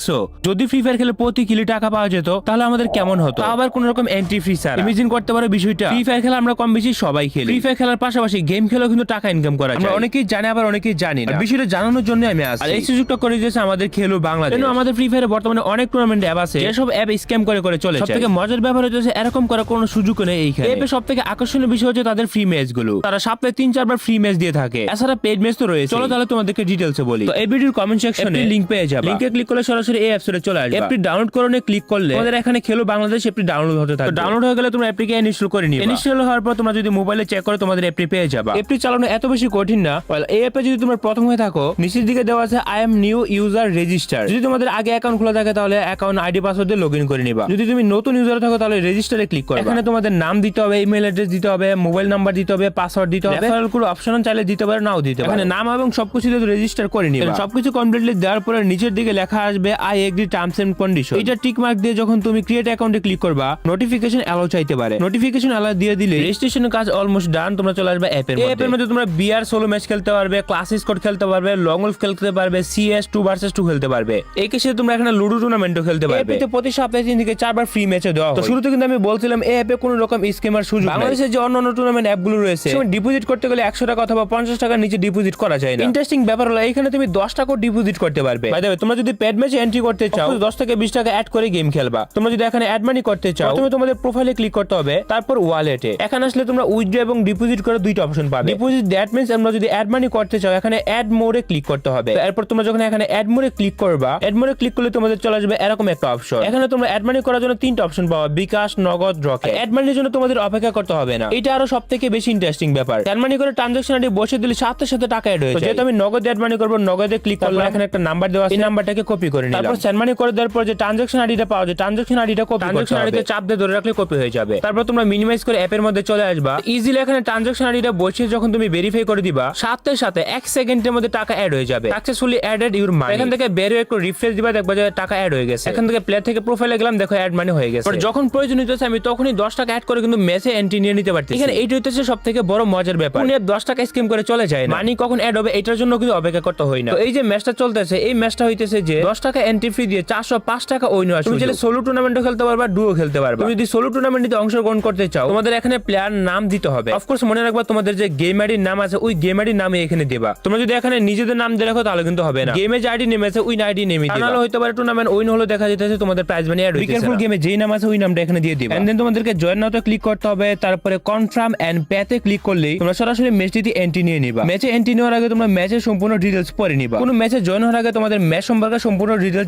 দেখছো যদি free fire খেলে প্রতি কিলে টাকা পাওয়া যেত তাহলে আমাদের কেমন হতো, আবার কোন রকম এন্ট্রি ফি ছাড়া। ইমাজিন করতে পারো বিষয়টা, ফ্রি ফায়ার খেলা আমরা কম বেশি সবাই খেলি। ফ্রি ফায়ার খেলার পাশাপাশি গেম খেলেও কিন্তু টাকা ইনকাম করা যায়। আমরা অনেকেই জানি আবার অনেকেই জানি না। বিষয়টা জানানোর জন্য আমি আসছি। আর এই সুযোগটা করে দিয়েছে আমাদের খেলো বাংলাদেশ। আমাদের ফ্রি ফায়ারে বর্তমানে অনেক টুর্নামেন্ট অ্যাপ আছে যেসব অ্যাপ স্ক্যাম করে চলে। সবথেকে মজার ব্যাপার হচ্ছে এরকম করার কোনো সুযোগ নেই এইখানে। অ্যাপে সবথেকে আকর্ষণীয় বিষয় হচ্ছে তাদের ফ্রি ম্যাচ গুলো। তারা সপ্তাহে 3-4 বার ফ্রি ম্যাচ দিয়ে থাকে। এছাড়া পেড ম্যাচ তো রয়েছে। চলো তাহলে তোমাদেরকে ডিটেইলসে বলি। তো এই ভিডিওর কমেন্ট সেকশনে লিংক পেয়ে যাবে। লিংকে ক্লিক করলে সরাসরি এই অ্যাপসে চলে আসবে। অ্যাপটি ডাউনলোড করে ক্লিক করলে আমাদের এখানে খেলো বাংলাদেশ অ্যাপটি ডাউনলোড হতে থাকবে। ডাউনলোড হয়ে গেলে তোমরা অ্যাপটিকে ইনস্টল করে নিবে। ইনস্টল হওয়ার পর তোমরা যদি মোবাইলে চেক করো তোমাদের অ্যাপটি পেয়ে যাবে। অ্যাপটি চালানো এত বেশি কঠিন না। এই অ্যাপে যদি তোমরা প্রথম হয়ে থাকো নিচের দিকে দেওয়া আছে I am new user register. যদি তোমাদের আগে অ্যাকাউন্ট খোলা থাকে তাহলে অ্যাকাউন্ট আইডি পাসওয়ার্ড দিয়ে লগইন করে নিবা। যদি তুমি নতুন ইউজার থাকো তাহলে রেজিস্টারে ক্লিক করবে। এখানে তোমাদের নাম দিতে হবে, ইমেল অ্যাড্রেস দিতে হবে, মোবাইল নাম্বার দিতে হবে, পাসওয়ার্ড দিতে হবে। রেফারেল কোড অপশন চাইলে দিতে পারো, নাও দিতে পারো। এখানে নাম এবং সবকিছু দিয়ে রেজিস্টার করে নিবা। সবকিছু কমপ্লিটলি দেওয়ার পরে নিচের দিকে লেখা আসবে I agree terms and condition. এটা টিক মার্ক দিয়ে যখন তুমি ক্রিয়েট অ্যাকাউন্টে ক্লিক করবা নোটিফিকেশন অ্যালাউ চাইতে পারে। নোটিফিকেশন অ্যালাউ দিয়ে দিলে রেজিস্ট্রেশনের কাজ অলমোস্ট ডান। তোমরা চলে আসবে অ্যাপের মধ্যে। অ্যাপের মধ্যে তোমরা বিআর সোলো ম্যাচ খেলতে পারবে, ক্লাসিক স্কোয়াড খেলতে পারবে, লং উলফ খেলতে পারবে, সিএস 2 ভার্সেস 2 খেলতে পারবে। এই কেসে তোমরা এখানে লুডো টুর্নামেন্টও খেলতে পারবে। এতে প্রতি সপ্তাহে 3 থেকে 4 বার ফ্রি ম্যাচও দেওয়া হয়। তো শুরুতে কিন্তু আমি বলছিলাম এই অ্যাপে কোনো রকম স্ক্যামার সুযোগ নাই। বাংলাদেশে যে অন্যান্য টুর্নামেন্ট অ্যাপগুলো রয়েছে সেখানে ডিপোজিট করতে গেলে 100 টাকা অথবা 50 টাকার নিচে ডিপোজিট করা যায় না। ইন্টারেস্টিং ব্যাপার হলো এখানে তুমি 10 টাকা ডিপোজিট করতে পারবে। বাই দ্য ওয়ে তোমরা যদি পেড ম্যাচে এন্ট্রি করতে চাও 10 থেকে 20 টাকা অ্যাড করে গেম খেলবা। তোমরা যদি এখানে অ্যাড মানি করতে চাও তুমি তোমাদের প্রোফাইলে ক্লিক করতে হবে, তারপর ওয়ালেটে। এখানে আসলে তোমরা উইথড্র এবং ডিপোজিট করে দুইটা অপশন পাবে। ডিপোজিট দ্যাট মিন্স আমরা যদি অ্যাড মানি করতে চাও এখানে অ্যাড মোরে ক্লিক করতে হবে। এরপর তোমরা যখন এখানে অ্যাড মোরে ক্লিক করবা, অ্যাড মোরে ক্লিক করলে তোমাদের চলে আসবে এরকম একটা অপশন। এখানে তোমরা অ্যাড মানি করার জন্য 3টা অপশন পাবা, বিকাশ, নগদ, রকেট। অ্যাড মানির জন্য তোমাদের অপেক্ষা করতে হবে না। এটা আরো সবথেকে বেশি ইন্টারেস্টিং ব্যাপার। অ্যাড মানি করে ট্রানজাকশন আইডি বসে দিলে সাথে সাথে টাকা অ্যাড হয়ে যায়। যেহেতু আমি নগদ অ্যাড মানি করব, নগদে ক্লিক করলে এখানে একটা নাম্বার দেওয়া আছে, এই নাম্বারটাকে কপি করে নিলাম। তারপর সেন্ড মানি করে দেওয়ার পর যে ট্রানজাকশন আইডিটা পাওয়া যায় ট্রানজাকশন আইডিটা কপি করতে হবে। ট্রানজাকশন আইডিতে চাপ দিয়ে ধরে রাখলে কপি হয়ে যাবে। তারপর তোমরা মিনিমাইজ করে অ্যাপের মধ্যে চলে আসবা। ইজিলি এখানে ট্রানজাকশন আইডিটা বসে যখন তুমি ভেরিফাই করে দিবা সাথে সাথে 1 সেকেন্ডের মধ্যে টাকা অ্যাড হয়ে যাবে। সাকসেসফুলি অ্যাডেড ইউর মানি। এখান থেকে বের হয়ে একটু রিফ্রেশ দিবা, দেখবা যে টাকা অ্যাড হয়ে গেছে। এখান থেকে প্লে থেকে প্রোফাইলে গেলাম, দেখো অ্যাড মানি হয়ে গেছে। যখন প্রয়োজন হইতেছে আমি তখনই 10 টাকা অ্যাড করে কিন্তু ম্যাচে এন্ট্রি নিয়ে নিতে পারতেছি। এখানে এইটা হইতেছে সবথেকে বড় মজার ব্যাপার। কোন অ্যাপ 10 টাকা স্ক্যাম করে চলে যায় না, মানি কখন অ্যাড হবে এটার জন্য কিন্তু অপেক্ষা করতে হয় না। তো এই যে ম্যাচটা চলতেছে এই ম্যাচটা হইতেছে যে 10 টাকা এন্ট্রি ফি দিয়ে 405 টাকা উইন হয়। তুমি চাইলে সোলো টুর্নামেন্টও খেলতে পারবা, ডুও খেলতে পারবা। তুমি যদি সোলো টুর্নামেন্টে অংশগ্রহণ করতে চাও তোমাদের এখানে প্লেয়ার নাম দিতে হবে। অফকোর্স মনে রাখবা তোমাদের যে গেম আইডির নাম আছে ওই গেম আইডির নামে এখানে দিবা। তোমরা যদি এখানে নিজেদের নাম দিয়ে রাখো তাহলে কিন্তু হবে না। গেমে যে আইডি নেম আছে ওই আইডি নেমে দিবা। তাহলে হয়তো পারে টুর্নামেন্ট উইন হলো দেখা যাচ্ছে তোমাদের প্রাইজ মানি অ্যাড হইছে। বিকেরফুল গেমে যেই নাম আছে ওই নামটা এখানে দিয়ে দিবা। এন্ড দেন তোমাদেরকে জয়েন নাওতে ক্লিক করতে হবে, তারপরে কনফার্ম এন্ড পেতে ক্লিক করলেই তোমরা সরাসরি ম্যাচটিতে এন্ট্রি নিয়ে নিবা। ম্যাচে এন্ট্রি নেওয়ার আগে তোমরা ম্যাচের সম্পূর্ণ ডিটেইলস পড়ে নিবা। কোনো ম্যাচে জয়েন হওয়ার আগে তোমাদের ম্যাচ সম্পর্কে সম্পূর্ণ ডিটেইলস